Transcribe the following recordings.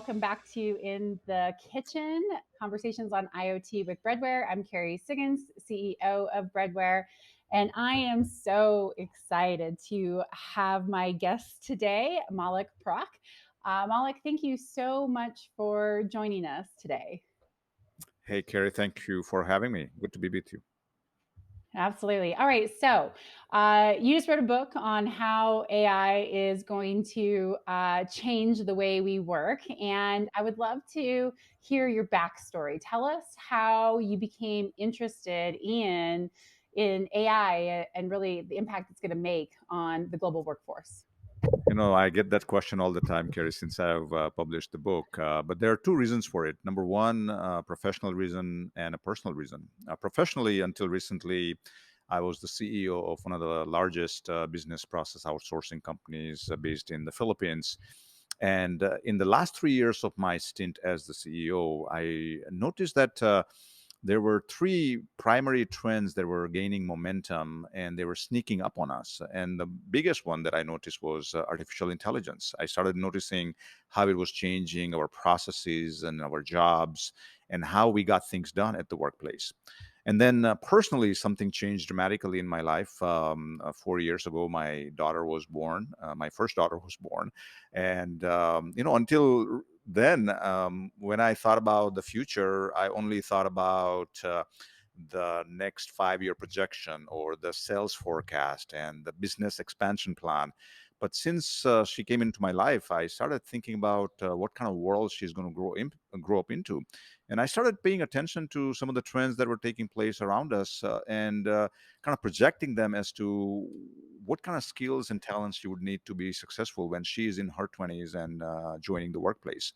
welcome back to In the Kitchen Conversations on IoT with Breadware. I'm Kerry Siggins, CEO of Breadware, and I am so excited to have my guest today, Maulik Parehk. Maulik, thank you so much for joining us today. Hey, Kerry, thank you for having me. Good to be with you. Absolutely. All right. So, you just wrote a book on how AI is going to change the way we work. And I would love to hear your backstory. Tell us how you became interested in AI and really the impact it's going to make on the global workforce. I get that question all the time, Kerry, since I've published the book. But there are two reasons for it. Number one, professional reason and a personal reason. Professionally, until recently, I was the CEO of one of the largest business process outsourcing companies based in the Philippines. And in the last 3 years of my stint as the CEO, I noticed that there were three primary trends that were gaining momentum and they were sneaking up on us. And the biggest one that I noticed was artificial intelligence. I started noticing how it was changing our processes and our jobs and how we got things done at the workplace. And then personally, something changed dramatically in my life. 4 years ago, my daughter was born. My first daughter was born. And, until then, when I thought about the future, I only thought about the next 5 year projection or the sales forecast and the business expansion plan. But since she came into my life, I started thinking about what kind of world she's going to grow up into. And I started paying attention to some of the trends that were taking place around us and kind of projecting them as to what kind of skills and talents you would need to be successful when she is in her 20s and joining the workplace.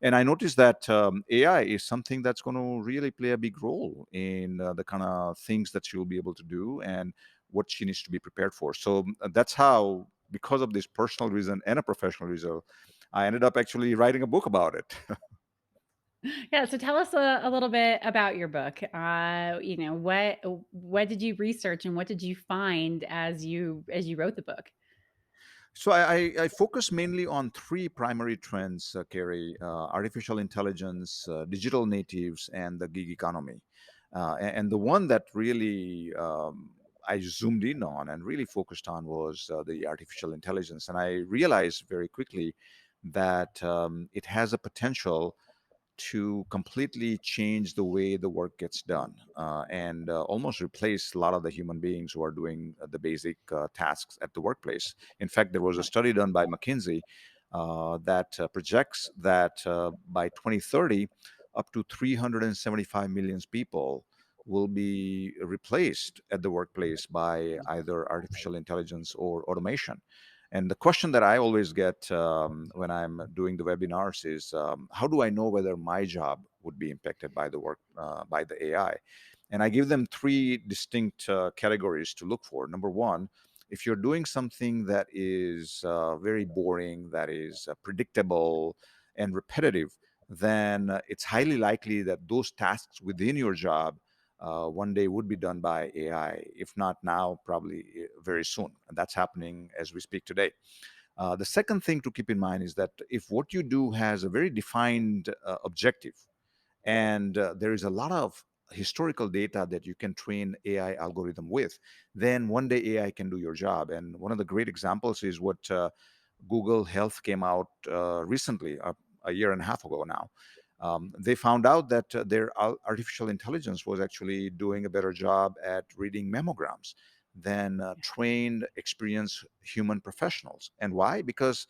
And I noticed that AI is something that's going to really play a big role in the kind of things that she'll be able to do and what she needs to be prepared for. So that's how, because of this personal reason and a professional reason, I ended up actually writing a book about it. Yeah, so tell us a little bit about your book. What did you research and what did you find as you wrote the book? So I focus mainly on three primary trends, Kerry: artificial intelligence, digital natives, and the gig economy. And the one that really I zoomed in on and really focused on was the artificial intelligence. And I realized very quickly that it has a potential to completely change the way the work gets done and almost replace a lot of the human beings who are doing the basic tasks at the workplace. In fact, there was a study done by McKinsey that projects that by 2030, up to 375 million people will be replaced at the workplace by either artificial intelligence or automation. And the question that I always get when I'm doing the webinars is, how do I know whether my job would be impacted by the work by the AI? And I give them three distinct categories to look for. Number one, if you're doing something that is very boring, that is predictable and repetitive, then it's highly likely that those tasks within your job one day would be done by AI. If not now, probably very soon. And that's happening as we speak today. The second thing to keep in mind is that if what you do has a very defined objective, and there is a lot of historical data that you can train AI algorithm with, then one day AI can do your job. And one of the great examples is what Google Health came out recently, a year and a half ago now. They found out that their artificial intelligence was actually doing a better job at reading mammograms than trained, experienced human professionals. And why? Because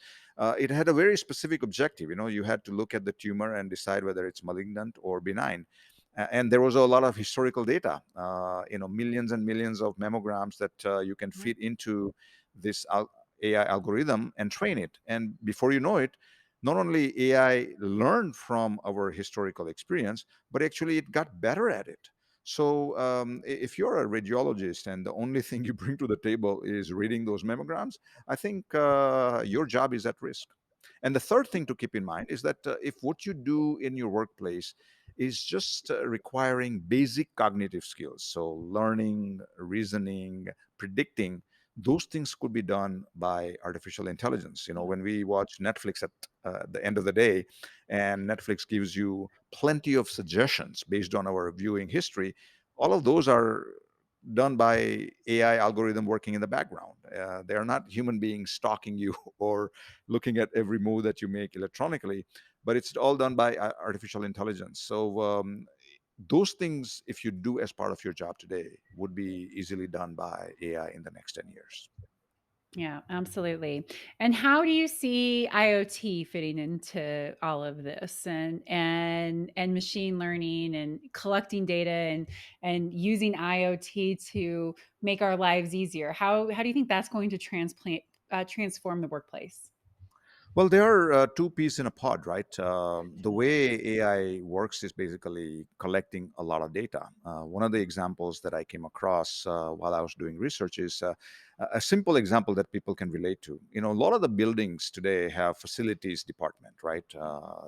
it had a very specific objective. You had to look at the tumor and decide whether it's malignant or benign. And there was a lot of historical data, millions and millions of mammograms that you can Mhm. feed into this AI algorithm and train it. And before you know it, not only AI learned from our historical experience, but actually it got better at it. So if you're a radiologist and the only thing you bring to the table is reading those mammograms, I think your job is at risk. And the third thing to keep in mind is that if what you do in your workplace is just requiring basic cognitive skills, so learning, reasoning, predicting, those things could be done by artificial intelligence. You know, Yeah. when we watch Netflix at the end of the day, and Netflix gives you plenty of suggestions based on our viewing history, all of those are done by AI algorithm working in the background. They are not human beings stalking you or looking at every move that you make electronically, but it's all done by artificial intelligence. So those things, if you do as part of your job today, would be easily done by AI in the next 10 years. Yeah, absolutely. And how do you see IoT fitting into all of this, and machine learning and collecting data and using IoT to make our lives easier? How do you think that's going to transform the workplace? Well, there are two peas in a pod, right? The way AI works is basically collecting a lot of data. One of the examples that I came across while I was doing research is a simple example that people can relate to. You know, a lot of the buildings today have facilities department, right?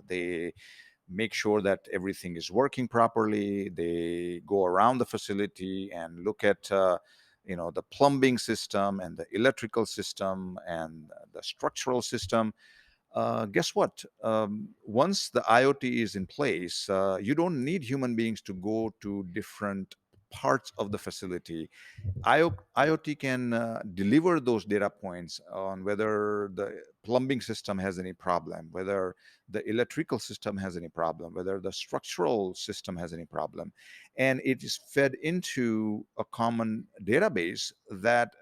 They make sure that everything is working properly. They go around the facility and look at the plumbing system and the electrical system and the structural system. Guess what? Once the IoT is in place, you don't need human beings to go to different parts of the facility. IoT can deliver those data points on whether the plumbing system has any problem, whether the electrical system has any problem, whether the structural system has any problem. And it is fed into a common database that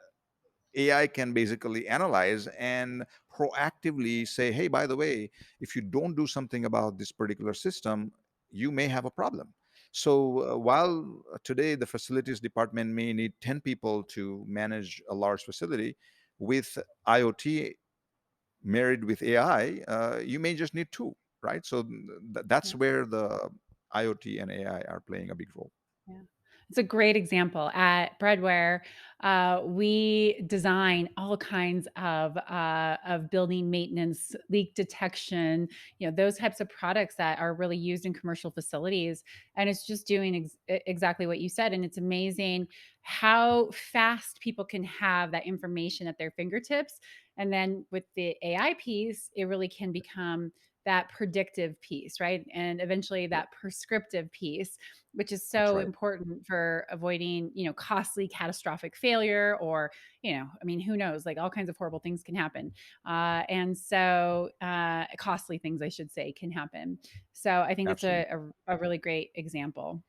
AI can basically analyze and proactively say, hey, by the way, if you don't do something about this particular system, you may have a problem. So while today the facilities department may need 10 people to manage a large facility, with IoT married with AI, you may just need two, right? So that's Yeah. where the IoT and AI are playing a big role. Yeah. It's a great example. At Breadware, we design all kinds of building maintenance, leak detection, those types of products that are really used in commercial facilities. And it's just doing exactly what you said. And it's amazing how fast people can have that information at their fingertips. And then with the AI piece, it really can become that predictive piece, right? And eventually Yeah, that prescriptive piece, which is that's so right. important for avoiding, costly catastrophic failure, or, I mean, who knows, like all kinds of horrible things can happen. Costly things, I should say, can happen. So I think it's Absolutely. a really great example.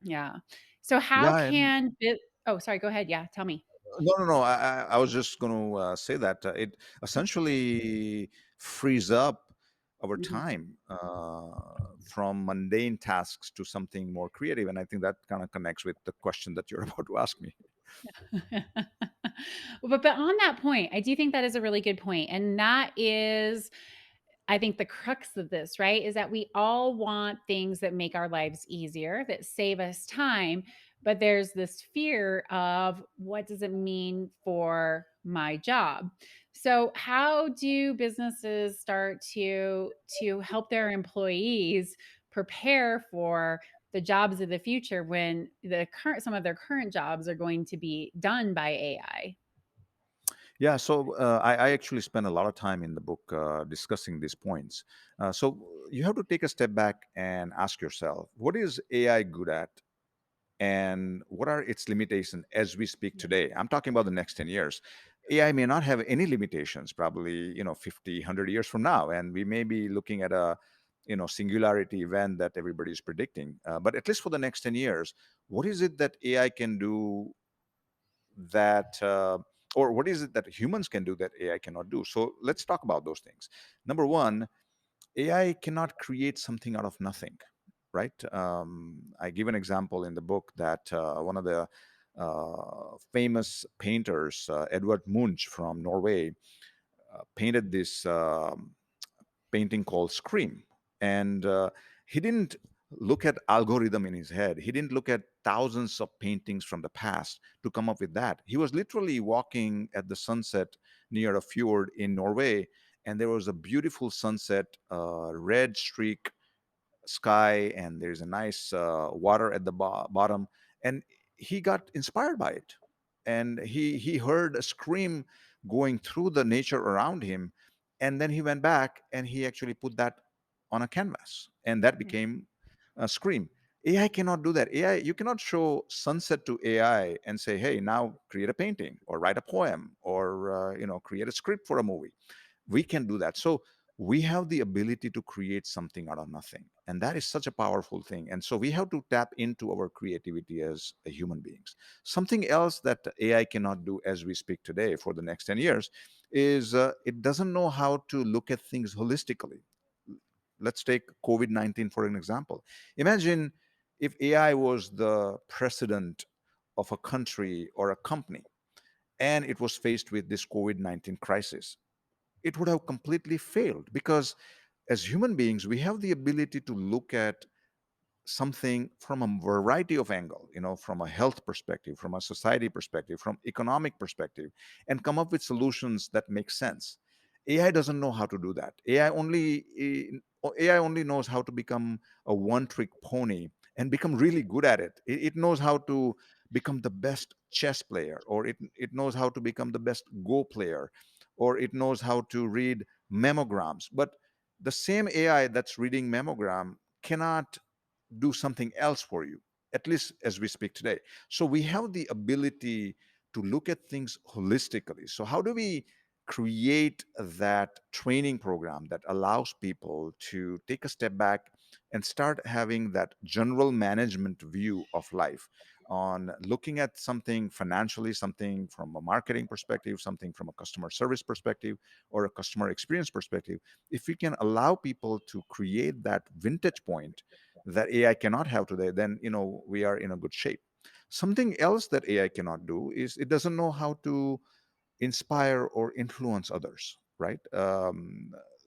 Yeah. So how Yeah, and can oh, sorry, go ahead. Yeah, tell me. no, no, no. I was just going to say that it essentially frees up our Mhm. time from mundane tasks to something more creative, and I think that kind of connects with the question that you're about to ask me. But on that point, I do think that is a really good point, and that is, I think, the crux of this, right, is that we all want things that make our lives easier, that save us time, but there's this fear of what does it mean for my job? So how do businesses start to help their employees prepare for the jobs of the future when some of their current jobs are going to be done by AI? Yeah, so I actually spend a lot of time in the book discussing these points. So you have to take a step back and ask yourself, what is AI good at? And what are its limitations as we speak today? I'm talking about the next 10 years. AI may not have any limitations, probably, 50, 100 years from now. And we may be looking at a, singularity event that everybody is predicting. But at least for the next 10 years, what is it that AI can do that, or what is it that humans can do that AI cannot do? So let's talk about those things. Number one, AI cannot create something out of nothing, right? I give an example in the book that one of the famous painters, Edvard Munch from Norway, painted this painting called Scream. And he didn't look at algorithm in his head. He didn't look at thousands of paintings from the past to come up with that. He was literally walking at the sunset near a fjord in Norway, and there was a beautiful sunset, red streak sky, and there's a nice water at the bottom. And he got inspired by it. and he heard a scream going through the nature around him, and then he went back and he actually put that on a canvas, and that Yeah. became a scream. AI cannot do that. AI, you cannot show sunset to AI and say, hey, now create a painting or write a poem or create a script for a movie. We can do that. So we have the ability to create something out of nothing, and that is such a powerful thing. And so we have to tap into our creativity as human beings. Something else that AI cannot do as we speak today for the next 10 years is it doesn't know how to look at things holistically. Let's take COVID-19 for an example. Imagine if AI was the president of a country or a company, and it was faced with this COVID-19 crisis. It would have completely failed, because as human beings we have the ability to look at something from a variety of angle, from a health perspective, from a society perspective, from economic perspective, and come up with solutions that make sense. AI doesn't know how to do that. AI only knows how to become a one trick pony and become really good at it. It knows how to become the best chess player, or it knows how to become the best go player, or it knows how to read memograms. But the same AI that's reading memogram cannot do something else for you, at least as we speak today. So we have the ability to look at things holistically. So how do we create that training program that allows people to take a step back and start having that general management view of life, on looking at something financially, something from a marketing perspective, something from a customer service perspective, or a customer experience perspective? If we can allow people to create that vintage point that AI cannot have today, then we are in a good shape. Something else that AI cannot do is it doesn't know how to inspire or influence others, right?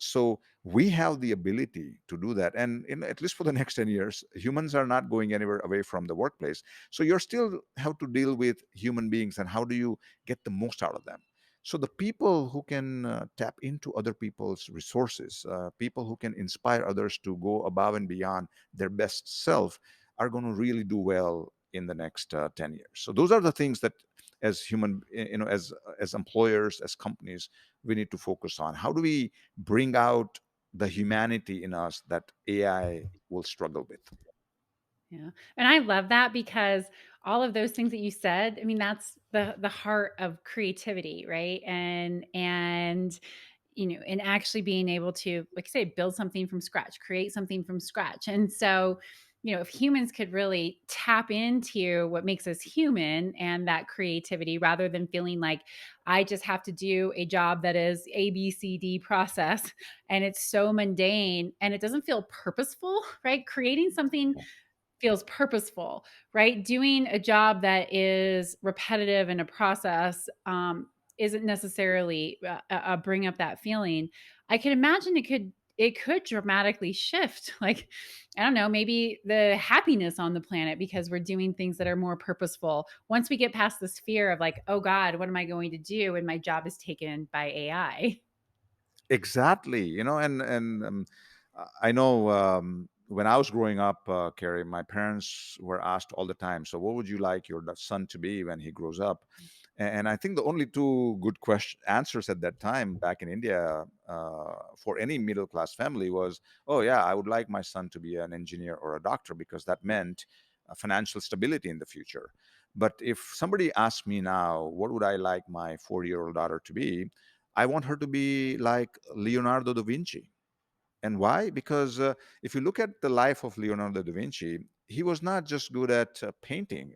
So we have the ability to do that, and at least for the next 10 years humans are not going anywhere away from the workplace. So you're still have to deal with human beings, and how do you get the most out of them? So the people who can tap into other people's resources, people who can inspire others to go above and beyond their best self, are going to really do well in the next 10 years. So those are the things that, as human as employers, as companies, we need to focus on. How do we bring out the humanity in us that AI will struggle with? Yeah. And I love that because all of those things that you said, I mean, that's the heart of creativity, right? And and actually being able to, like I say, build something from scratch, create something from scratch. And so, if humans could really tap into what makes us human and that creativity rather than feeling like I just have to do a job that is ABCD process and it's so mundane and it doesn't feel purposeful, right? Creating something feels purposeful, right? Doing a job that is repetitive and a process isn't necessarily bring up that feeling. I can imagine it could dramatically shift, like I don't know, maybe the happiness on the planet because we're doing things that are more purposeful. Once we get past this fear of like, oh God, what am I going to do when my job is taken by AI? Exactly. I know, when I was growing up, Carrie, my parents were asked all the time, so what would you like your son to be when he grows up? And I think the only two good answers at that time back in India, for any middle class family, was, oh yeah, I would like my son to be an engineer or a doctor, because that meant financial stability in the future. But if somebody asks me now, what would I like my 4-year-old daughter to be? I want her to be like Leonardo da Vinci. And why? Because if you look at the life of Leonardo da Vinci, he was not just good at painting.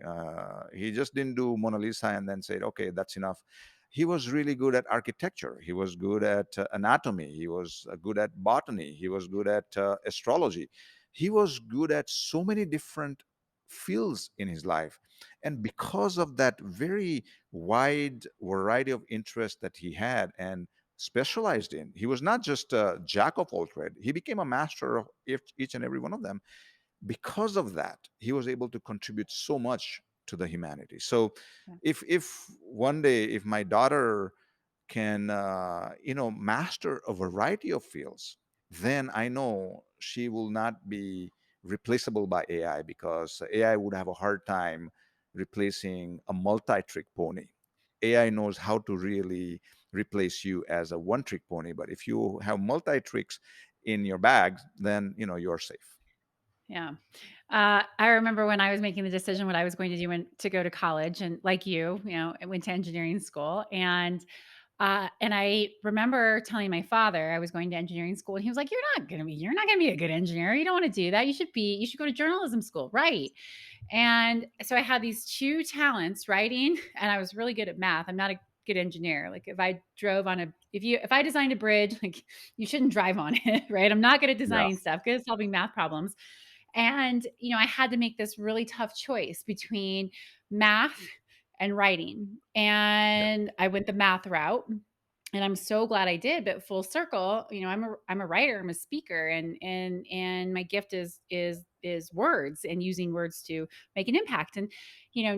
He just didn't do Mona Lisa and then said, okay, that's enough. He was really good at architecture. He was good at anatomy. He was good at botany. He was good at astrology. He was good at so many different fields in his life. And because of that very wide variety of interests that he had and specialized in, he was not just a jack of all trade, he became a master of each and every one of them. Because of that, he was able to contribute so much to the humanity. So Yeah. if one day, if my daughter can master a variety of fields, then I know she will not be replaceable by AI, because AI would have a hard time replacing a multi-trick pony. AI knows how to really replace you as a one-trick pony, but if you have multi-tricks in your bag, then you're safe. Yeah. I remember when I was making the decision what I was going to do when to go to college, and like I went to engineering school, and I remember telling my father I was going to engineering school, and he was like, You're not gonna be a good engineer. You don't want to do that. You should go to journalism school." Right. And so I had these two talents, writing, and I was really good at math. I'm not a good engineer. Like if I designed a bridge, like you shouldn't drive on it, right? I'm not good at Yeah. designing stuff, good at solving math problems. And, I had to make this really tough choice between math and writing. Yeah. And I went the math route, and I'm so glad I did. But full circle, I'm a writer, I'm a speaker, and my gift is words, and using words to make an impact. And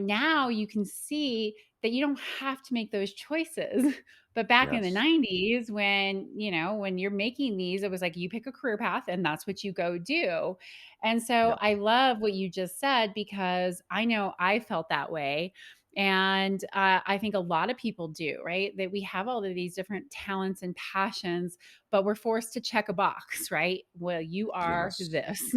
now you can see that you don't have to make those choices. But back in the Yes. 90s, when you're making these, it was like you pick a career path and that's what you go do. And so Yeah. I love what you just said, because I know I felt that way. And I think a lot of people do, right? That we have all of these different talents and passions, but we're forced to check a box, right? Well, you are Yes. this.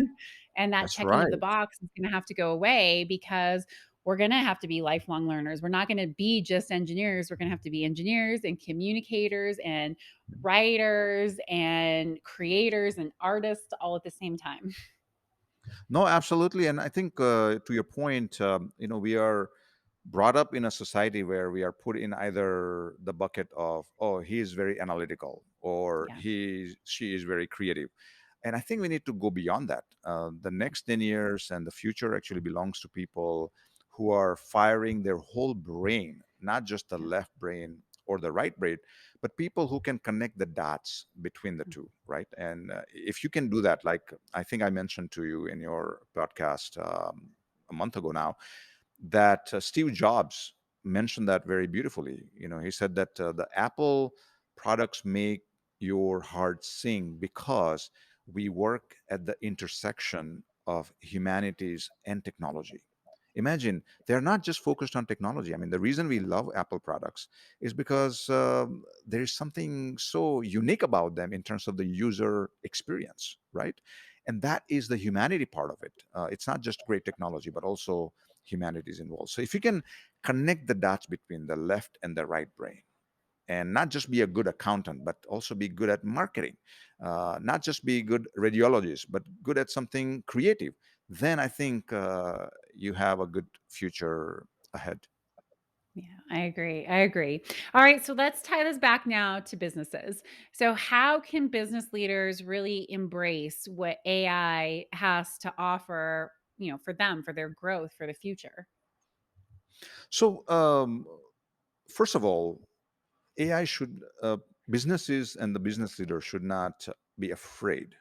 And that That's checking of the right. box is going to have to go away, because we're going to have to be lifelong learners. We're not going to be just engineers. We're going to have to be engineers and communicators and writers and creators and artists all at the same time. No, absolutely. And I think, to your point, we are brought up in a society where we are put in either the bucket of, oh, he is very analytical, or Yeah. she is very creative. And I think we need to go beyond that. The next 10 years and the future actually belongs to people who are firing their whole brain, not just the Yeah. left brain or the right brain, but people who can connect the dots between the two, right? And if you can do that, like I think I mentioned to you in your podcast a month ago now, that Steve Jobs mentioned that very beautifully. He said that the Apple products make your heart sing because we work at the intersection of humanities and technology. Imagine they're not just focused on technology. I mean, the reason we love Apple products is because there is something so unique about them in terms of the user experience, right? And that is the humanity part of it. It's not just great technology, but also humanities involved. So if you can connect the dots between the left and the right brain, and not just be a good accountant, but also be good at marketing, not just be good radiologist, but good at something creative, then I think you have a good future ahead. Yeah, I agree. I agree. All right, so let's tie this back now to businesses. So, how can business leaders really embrace what AI has to offer, for them, for their growth, for the future? So, first of all, AI should, businesses and the business leader should not be afraid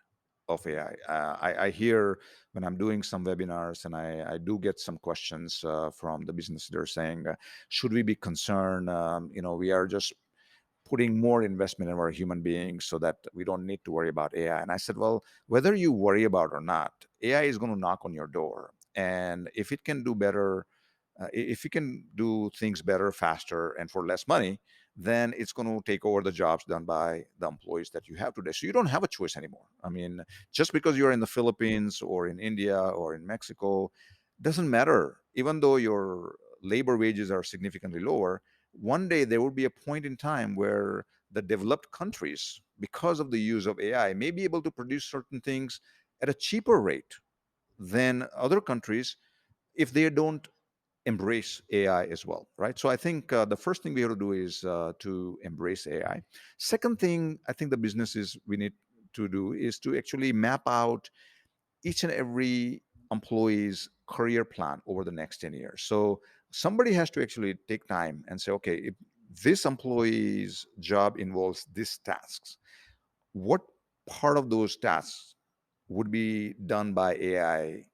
of AI. I hear when I'm doing some webinars, and I do get some questions from the business leader saying, should we be concerned? We are just putting more investment in our human beings so that we don't need to worry about AI. And I said, well, whether you worry about or not, AI is going to knock on your door. And if it can do better, if you can do things better, faster, and for less money, then it's going to take over the jobs done by the employees that you have today. So you don't have a choice anymore. I mean, just because you're in the Philippines or in India or in Mexico, doesn't matter. Even though your labor wages are significantly lower, one day there will be a point in time where the developed countries, because of the use of AI, may be able to produce certain things at a cheaper rate than other countries if they don't embrace AI as well, right? So I think the first thing we have to do is to embrace AI. Second thing I think the businesses we need to do is to actually map out each and every employee's career plan over the next 10 years. So somebody has to actually take time and say, okay, if this employee's job involves these tasks, what part of those tasks would be done by AI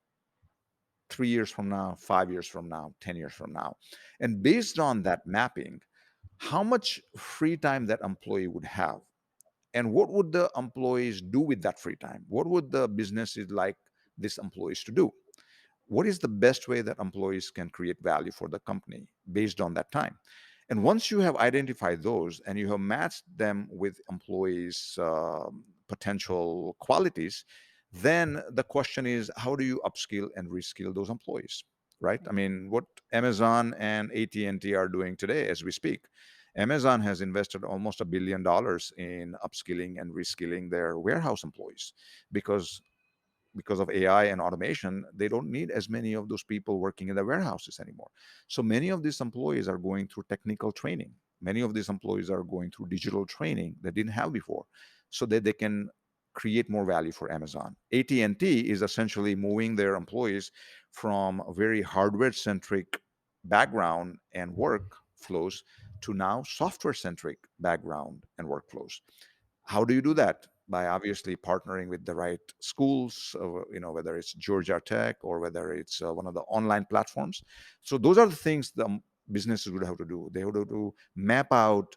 3 years from now, 5 years from now, 10 years from now? And based on that mapping, how much free time that employee would have, and what would the employees do with that free time? What would the businesses like these employees to do? what is the best way that employees can create value for the company based on that time. And once you have identified those and you have matched them with employees potential qualities, then the question is, how do you upskill and reskill those employees, right? I Right. mean, what Amazon and AT&T are doing today as we speak, Amazon has invested almost $1 billion in upskilling and reskilling their warehouse employees, because of AI and automation, they don't need as many of those people working in the warehouses anymore. So many of these employees are going through technical training. Many of these employees are going through digital training they didn't have before, so that they can create more value for Amazon. AT&T is essentially moving their employees from a very hardware-centric background and workflows to now software-centric background and workflows. How do you do that? By obviously partnering with the right schools, whether it's Georgia Tech or whether it's one of the online platforms. So those are the things the businesses would have to do. They would have to map out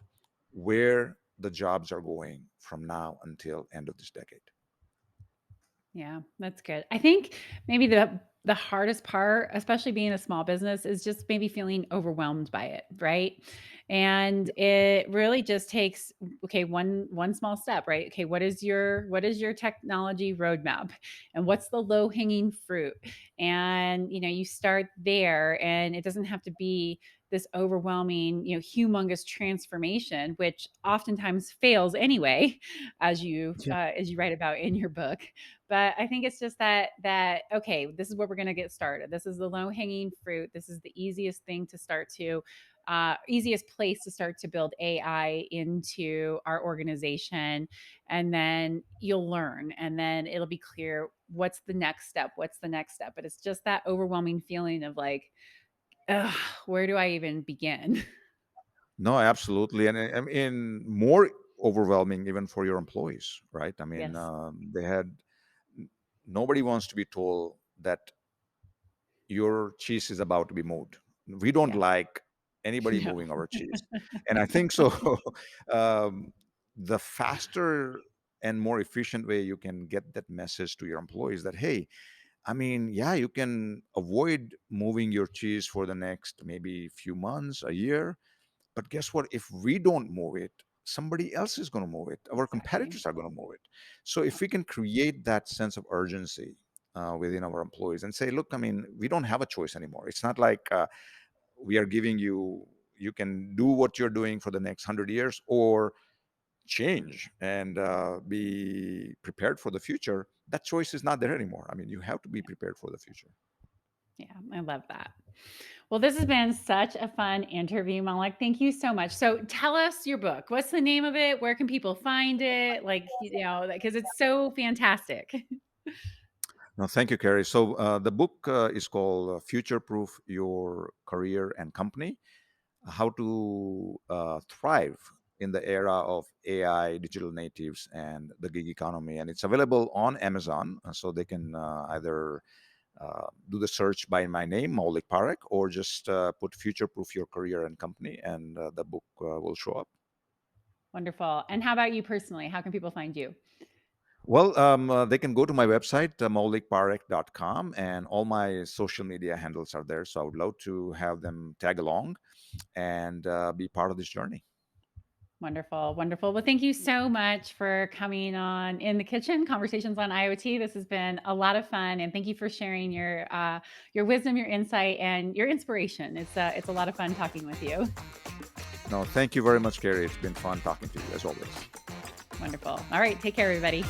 where the jobs are going from now until end of this decade. Yeah, that's good. I think maybe the hardest part, especially being a small business, is just maybe feeling overwhelmed by it, right? And Yeah. it really just takes okay, one small step, right? Okay, what is your technology roadmap? And what's the low-hanging fruit? And you start there, and it doesn't have to be this overwhelming, humongous transformation, which oftentimes fails anyway, as you write about in your book. But I think it's just that okay, this is where we're going to get started. This is the low hanging fruit. This is the easiest thing to start to easiest place to start to build AI into our organization. And then you'll learn, and then it'll be clear what's the next step. What's the next step? But it's just that overwhelming feeling of like, ugh, where do I even begin? No, absolutely, and I mean more overwhelming even for your employees, right? I mean, Yes. they had nobody wants to be told that your cheese is about to be moved. We don't Yeah. like anybody No. moving our cheese. And I think so. um, the faster and more efficient way you can get that message to your employees that, hey, I mean, yeah, you can avoid moving your cheese for the next maybe few months, a year, but guess what? If we don't move it, somebody else is going to move it. Our Exactly. competitors are going to move it. So Yeah. if we can create that sense of urgency within our employees and say, look, I mean, we don't have a choice anymore. It's not like we are giving you, you can do what you're doing for the next 100 years or change and be prepared for the future. That choice is not there anymore. I mean, you have to be prepared for the future. Yeah, I love that. Well, this has been such a fun interview, Maulik. Thank you so much. So, tell us your book. What's the name of it? Where can people find it? Like, because it's so fantastic. No, thank you, Kerry. So the book is called Futureproof Your Career and Company: How to Thrive in the Era of AI, Digital Natives, and the Gig Economy. And it's available on Amazon, so they can either do the search by my name, Maulik Parehk, or just put Futureproof Your Career and Company, and the book will show up. Wonderful. And how about you personally? How can people find you? Well, they can go to my website, maulikparek.com, and all my social media handles are there. So I would love to have them tag along and be part of this journey. Wonderful. Wonderful. Well, thank you so much for coming on In the Kitchen Conversations on IoT. This has been a lot of fun, and thank you for sharing your wisdom, your insight, and your inspiration. It's a lot of fun talking with you. No, thank you very much, Kerry. It's been fun talking to you as always. Wonderful. All right. Take care, everybody.